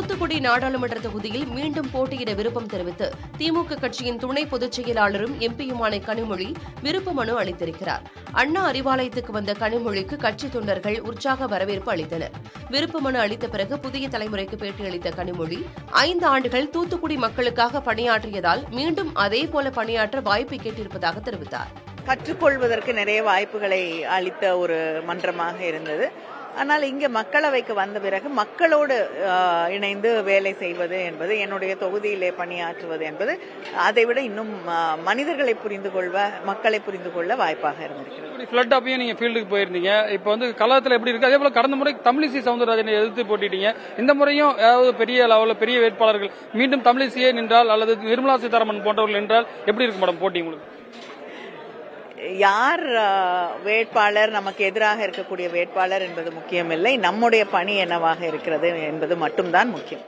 தூத்துக்குடி நாடாளுமன்ற தொகுதியில் மீண்டும் போட்டியிட விருப்பம் தெரிவித்து திமுக கட்சியின் துணை பொதுச் செயலாளரும் எம்பியுமான கனிமொழி விருப்ப மனு அளித்திருக்கிறார். அண்ணா அறிவாலயத்துக்கு வந்த கனிமொழிக்கு கட்சி தொண்டர்கள் உற்சாக வரவேற்பு அளித்தனர். விருப்ப மனு அளித்த பிறகு புதிய தலைமுறைக்கு பேட்டியளித்த கனிமொழி 5 ஆண்டுகள் தூத்துக்குடி மக்களுக்காக பணியாற்றியதால் மீண்டும் அதேபோல பணியாற்ற வாய்ப்பு கேட்டிருப்பதாக தெரிவித்தார். கற்றுக்கொள்வதற்கு நிறைய வாய்ப்புகளை அளித்த ஒரு மன்றமாக இருந்தது. ஆனால் இங்க மக்களவைக்கு வந்த பிறகு மக்களோடு இணைந்து வேலை செய்வது என்பது, என்னுடைய தொகுதியிலே பணியாற்றுவது என்பது அதைவிட இன்னும் மனிதர்களை புரிந்து கொள்வ, மக்களை புரிந்து கொள்ள வாய்ப்பாக இருந்திருக்கிறது. ஃப்ளட் அப்பயும் நீங்க ஃபீல்டுக்கு போயிருந்தீங்க. இப்போ வந்து கலாத்துல எப்படி இருக்கு? அதே போல கடந்த முறை தமிழிசை சவுந்தரராஜனை எதிர்த்து போட்டிட்டீங்க. இந்த முறையும் ஏதாவது பெரிய லெவலில் பெரிய வேட்பாளர்கள் மீண்டும் தமிழிசையே நின்றால் அல்லது நிர்மலா சீதாராமன் போன்றவர்கள் நின்றால் எப்படி இருக்கு மேடம் போட்டி உங்களுக்கு? யார் வேட்பாளர், நமக்கு எதிராக இருக்கக்கூடிய வேட்பாளர் என்பது முக்கியமில்லை. நம்முடைய பணி என்னவாக இருக்கிறது என்பது மட்டும்தான் முக்கியம்.